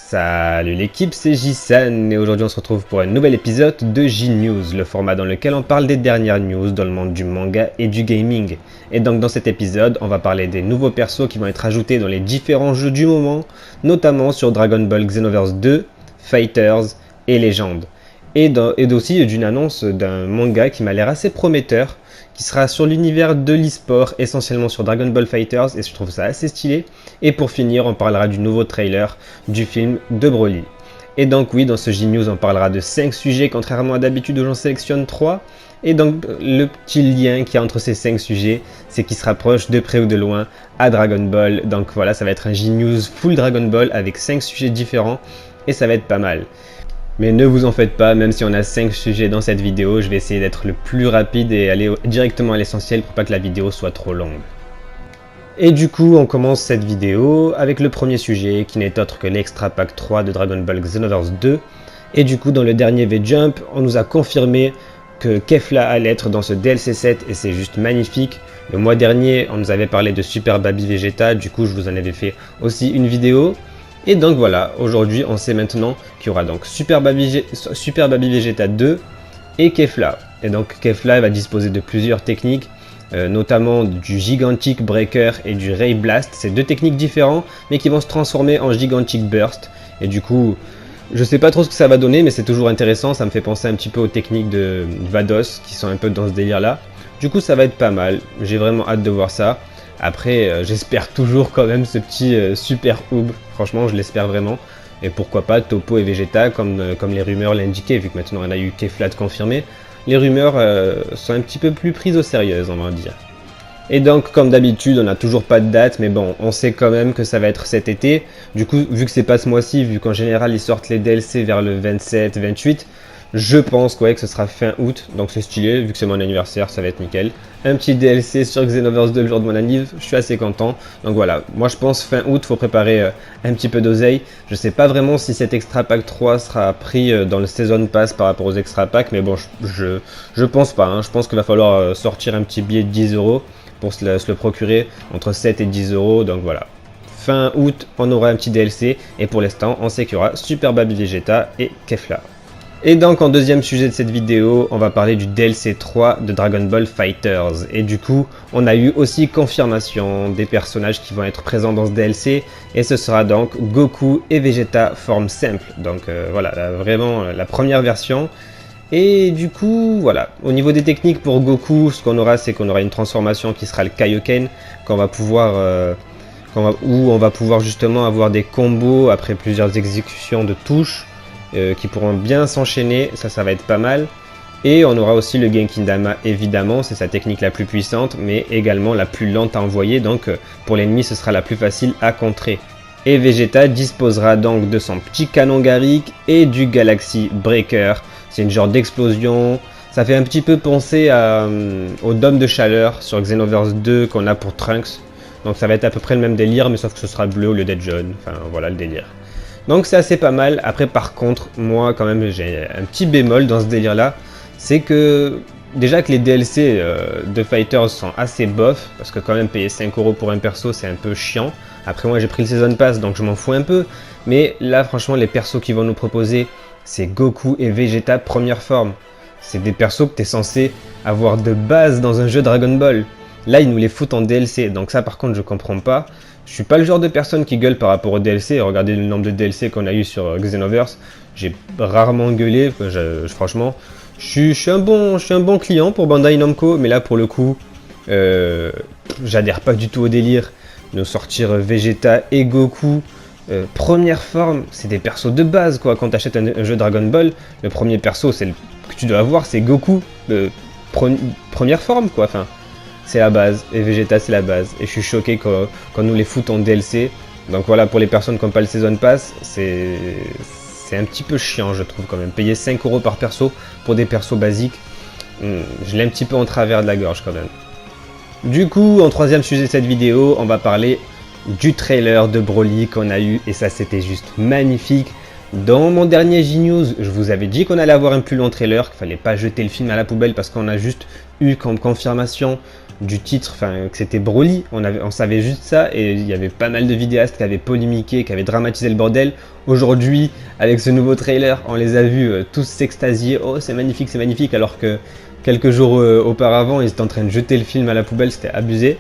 Salut l'équipe, c'est Jisan et aujourd'hui on se retrouve pour un nouvel épisode de J-News, le format dans lequel on parle des dernières news dans le monde du manga et du gaming. Et donc dans cet épisode, on va parler des nouveaux persos qui vont être ajoutés dans les différents jeux du moment, notamment sur Dragon Ball Xenoverse 2, Fighters et Legends. Et aussi d'une annonce d'un manga qui m'a l'air assez prometteur, qui sera sur l'univers de l'e-sport, essentiellement sur Dragon Ball Fighters, et je trouve ça assez stylé. Et pour finir, on parlera du nouveau trailer du film de Broly. Et donc oui, dans ce J-News, on parlera de 5 sujets, contrairement à d'habitude où j'en sélectionne 3. Et donc le petit lien qu'il y a entre ces 5 sujets, c'est qu'ils se rapprochent de près ou de loin à Dragon Ball. Donc voilà, ça va être un J-News full Dragon Ball avec 5 sujets différents, et ça va être pas mal. Mais ne vous en faites pas, même si on a 5 sujets dans cette vidéo, je vais essayer d'être le plus rapide et aller directement à l'essentiel pour pas que la vidéo soit trop longue. Et du coup, on commence cette vidéo avec le premier sujet qui n'est autre que l'Extra Pack 3 de Dragon Ball Xenoverse 2. Et du coup, dans le dernier V-Jump, on nous a confirmé que Kefla allait être dans ce DLC 7 et c'est juste magnifique. Le mois dernier, on nous avait parlé de Super Baby Vegeta, du coup je vous en avais fait aussi une vidéo. Et donc voilà, aujourd'hui on sait maintenant qu'il y aura donc Super Baby Vegeta 2 et Kefla. Et donc Kefla va disposer de plusieurs techniques, notamment du Gigantic Breaker et du Ray Blast. C'est deux techniques différentes mais qui vont se transformer en Gigantic Burst. Et du coup, je sais pas trop ce que ça va donner, mais c'est toujours intéressant, ça me fait penser un petit peu aux techniques de Vados qui sont un peu dans ce délire là. Du coup ça va être pas mal, j'ai vraiment hâte de voir ça. Après, j'espère toujours quand même ce petit super Oob, franchement je l'espère vraiment. Et pourquoi pas Toppo et Vegeta comme les rumeurs l'indiquaient, vu que maintenant on a eu Kefla confirmé. Les rumeurs sont un petit peu plus prises au sérieux, on va dire. Et donc comme d'habitude, on n'a toujours pas de date, mais bon, on sait quand même que ça va être cet été. Du coup, vu que c'est pas ce mois-ci, vu qu'en général ils sortent les DLC vers le 27-28, je pense que ce sera fin août, donc c'est stylé, vu que c'est mon anniversaire, ça va être nickel. Un petit DLC sur Xenoverse 2 le jour de mon anniv, je suis assez content. Donc voilà, moi je pense fin août, faut préparer un petit peu d'oseille. Je sais pas vraiment si cet Extra Pack 3 sera pris dans le Season Pass par rapport aux Extra Packs, mais bon, je pense pas, hein. Je pense qu'il va falloir sortir un petit billet de 10 € pour se le procurer entre 7 et 10 €, donc voilà. Fin août, on aura un petit DLC, et pour l'instant, on sait qu'il y aura Super Baby Vegeta et Kefla. Et donc en deuxième sujet de cette vidéo, on va parler du DLC 3 de Dragon Ball Fighters. Et du coup, on a eu aussi confirmation des personnages qui vont être présents dans ce DLC. Et ce sera donc Goku et Vegeta forme simple. Donc voilà, vraiment la première version. Et du coup, voilà, au niveau des techniques pour Goku, ce qu'on aura, c'est qu'on aura une transformation qui sera le Kaioken, où on va pouvoir justement avoir des combos après plusieurs exécutions de touches. Qui pourront bien s'enchaîner, ça va être pas mal. Et on aura aussi le Genkidama évidemment, c'est sa technique la plus puissante, mais également la plus lente à envoyer, donc pour l'ennemi ce sera la plus facile à contrer. Et Vegeta disposera donc de son petit canon Garrick et du Galaxy Breaker, c'est une genre d'explosion, ça fait un petit peu penser au dôme de chaleur sur Xenoverse 2 qu'on a pour Trunks. Donc ça va être à peu près le même délire, mais sauf que ce sera bleu au lieu d'être jaune, enfin voilà le délire. Donc c'est assez pas mal. Après par contre, moi quand même j'ai un petit bémol dans ce délire là, c'est que déjà que les DLC de Fighters sont assez bof, parce que quand même payer 5 € pour un perso c'est un peu chiant. Après moi j'ai pris le Season Pass donc je m'en fous un peu, mais là franchement les persos qu'ils vont nous proposer c'est Goku et Vegeta première forme. C'est des persos que tu es censé avoir de base dans un jeu Dragon Ball. Là ils nous les foutent en DLC, donc ça par contre je comprends pas. Je suis pas le genre de personne qui gueule par rapport au DLC. Regardez le nombre de DLC qu'on a eu sur Xenoverse. J'ai rarement gueulé. Franchement, je suis un bon client pour Bandai Namco. Mais là, pour le coup, j'adhère pas du tout au délire. Nous sortir Vegeta et Goku, première forme, c'est des persos de base quoi. Quand tu achètes un jeu Dragon Ball, le premier perso que tu dois avoir, c'est Goku. Première forme quoi. Enfin, c'est la base, et Vegeta c'est la base, et je suis choqué qu'on nous les foute en DLC. Donc voilà, pour les personnes qui n'ont pas le Season Pass, c'est un petit peu chiant je trouve quand même. Payer 5 € par perso pour des persos basiques, je l'ai un petit peu en travers de la gorge quand même. Du coup, en troisième sujet de cette vidéo, on va parler du trailer de Broly qu'on a eu, et ça c'était juste magnifique. Dans mon dernier J-News, je vous avais dit qu'on allait avoir un plus long trailer, qu'il fallait pas jeter le film à la poubelle parce qu'on a juste eu comme confirmation du titre, enfin que c'était Broly, on savait juste ça, et il y avait pas mal de vidéastes qui avaient polémiqué, qui avaient dramatisé le bordel. Aujourd'hui, avec ce nouveau trailer, on les a vus tous s'extasier, oh c'est magnifique, alors que quelques jours auparavant, ils étaient en train de jeter le film à la poubelle, c'était abusé.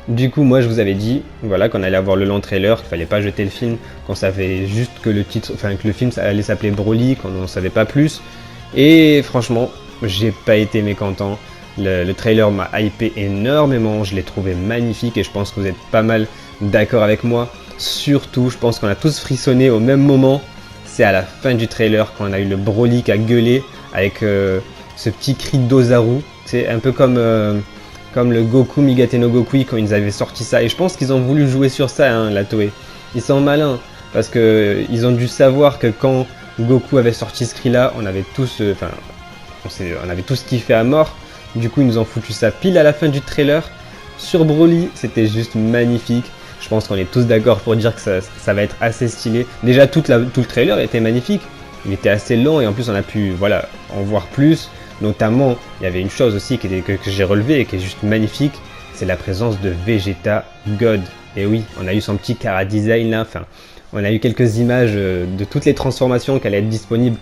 Du coup, moi je vous avais dit, voilà, qu'on allait avoir le long trailer, qu'il fallait pas jeter le film, qu'on savait juste que le titre, enfin que le film allait s'appeler Broly, qu'on n'en savait pas plus. Et franchement, j'ai pas été mécontent. Le trailer m'a hypé énormément, je l'ai trouvé magnifique et je pense que vous êtes pas mal d'accord avec moi. Surtout, je pense qu'on a tous frissonné au même moment. C'est à la fin du trailer quand on a eu le Broly qui a gueulé avec ce petit cri d'Ozaru. C'est un peu comme le Goku Migate no Gokui quand ils avaient sorti ça. Et je pense qu'ils ont voulu jouer sur ça, hein, la Toei. Ils sont malins parce qu'ils ont dû savoir que quand Goku avait sorti ce cri-là, on avait tous kiffé à mort. Du coup, ils nous ont foutu ça pile à la fin du trailer. Sur Broly, c'était juste magnifique. Je pense qu'on est tous d'accord pour dire que ça va être assez stylé. Déjà, tout le trailer était magnifique. Il était assez long et en plus, on a pu en voir plus. Notamment, il y avait une chose aussi que j'ai relevée et qui est juste magnifique. C'est la présence de Vegeta God. Et oui, on a eu son petit chara design là. Enfin, on a eu quelques images de toutes les transformations qui allaient être disponibles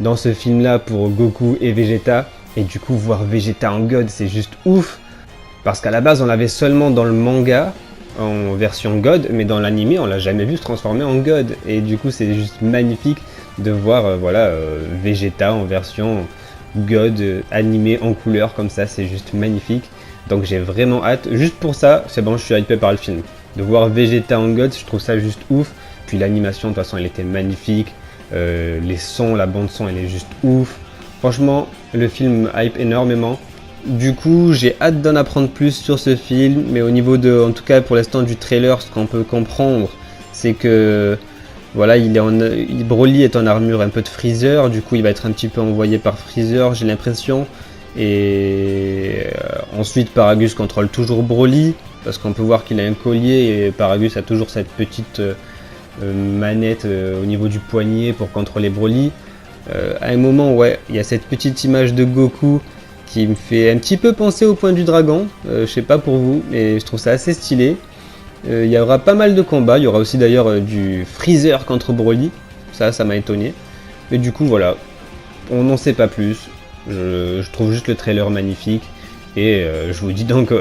dans ce film là pour Goku et Vegeta. Et du coup, voir Vegeta en God, c'est juste ouf. Parce qu'à la base, on l'avait seulement dans le manga, en version God, mais dans l'anime, on l'a jamais vu se transformer en God. Et du coup, c'est juste magnifique de voir Vegeta en version God, animé en couleur, comme ça, c'est juste magnifique. Donc j'ai vraiment hâte. Juste pour ça, c'est bon, je suis hypé par le film. De voir Vegeta en God, je trouve ça juste ouf. Puis l'animation, de toute façon, elle était magnifique. Les sons, la bande son, elle est juste ouf. Franchement, le film hype énormément. Du coup, j'ai hâte d'en apprendre plus sur ce film, mais au niveau en tout cas pour l'instant du trailer, ce qu'on peut comprendre, c'est que voilà, Broly est en armure un peu de Freezer, du coup il va être un petit peu envoyé par Freezer, j'ai l'impression. Et ensuite Paragus contrôle toujours Broly, parce qu'on peut voir qu'il a un collier et Paragus a toujours cette petite manette au niveau du poignet pour contrôler Broly. À un moment, ouais, il y a cette petite image de Goku qui me fait un petit peu penser au point du dragon. Je sais pas pour vous, mais je trouve ça assez stylé. Il y aura pas mal de combats. Il y aura aussi d'ailleurs du Freezer contre Broly. Ça m'a étonné. Mais du coup, voilà, on n'en sait pas plus. Je trouve juste le trailer magnifique. Et je vous dis donc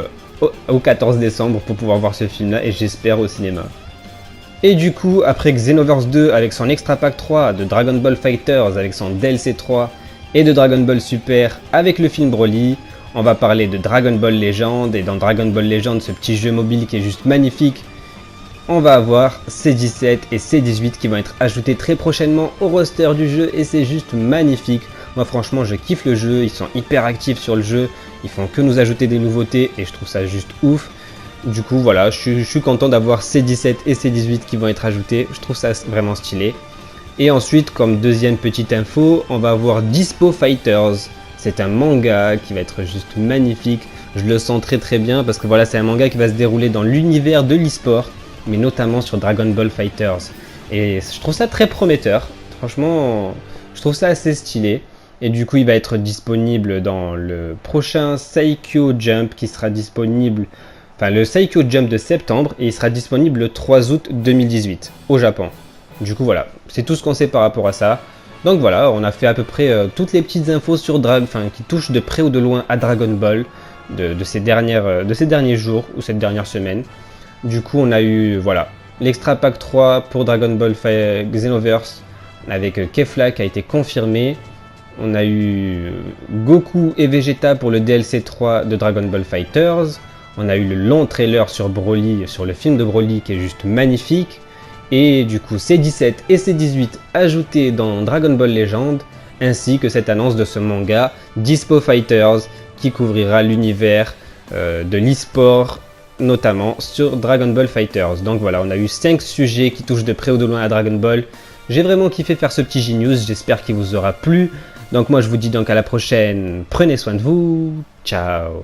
au 14 décembre pour pouvoir voir ce film-là. Et j'espère au cinéma. Et du coup, après Xenoverse 2 avec son Extra Pack 3, de Dragon Ball FighterZ avec son DLC 3 et de Dragon Ball Super avec le film Broly, on va parler de Dragon Ball Legend. Et dans Dragon Ball Legend, ce petit jeu mobile qui est juste magnifique, on va avoir C17 et C18 qui vont être ajoutés très prochainement au roster du jeu et c'est juste magnifique. Moi franchement je kiffe le jeu, ils sont hyper actifs sur le jeu, ils font que nous ajouter des nouveautés et je trouve ça juste ouf. Du coup voilà, je suis content d'avoir C17 et C18 qui vont être ajoutés, je trouve ça vraiment stylé. Et ensuite, comme deuxième petite info, on va avoir Dispo Fighters. C'est un manga qui va être juste magnifique, je le sens très bien parce que voilà, c'est un manga qui va se dérouler dans l'univers de l'e-sport, mais notamment sur Dragon Ball FighterZ. Et je trouve ça très prometteur, franchement, je trouve ça assez stylé. Et du coup, il va être disponible dans le prochain Saikyo Jump qui sera disponible... Enfin, le Saikyo Jump de septembre, et il sera disponible le 3 août 2018 au Japon. Du coup, voilà, c'est tout ce qu'on sait par rapport à ça. Donc voilà, on a fait à peu près toutes les petites infos sur qui touchent de près ou de loin à Dragon Ball de ces derniers jours ou cette dernière semaine. Du coup, on a eu l'Extra Pack 3 pour Dragon Ball Xenoverse avec Kefla qui a été confirmé. On a eu Goku et Vegeta pour le DLC 3 de Dragon Ball FighterZ. On a eu le long trailer sur Broly, sur le film de Broly qui est juste magnifique. Et du coup C17 et C18 ajoutés dans Dragon Ball Legend, ainsi que cette annonce de ce manga Dispo Fighters qui couvrira l'univers de l'e-sport, notamment sur Dragon Ball FighterZ. Donc voilà, on a eu 5 sujets qui touchent de près ou de loin à Dragon Ball. J'ai vraiment kiffé faire ce petit G-News, j'espère qu'il vous aura plu. Donc moi je vous dis donc à la prochaine, prenez soin de vous, ciao.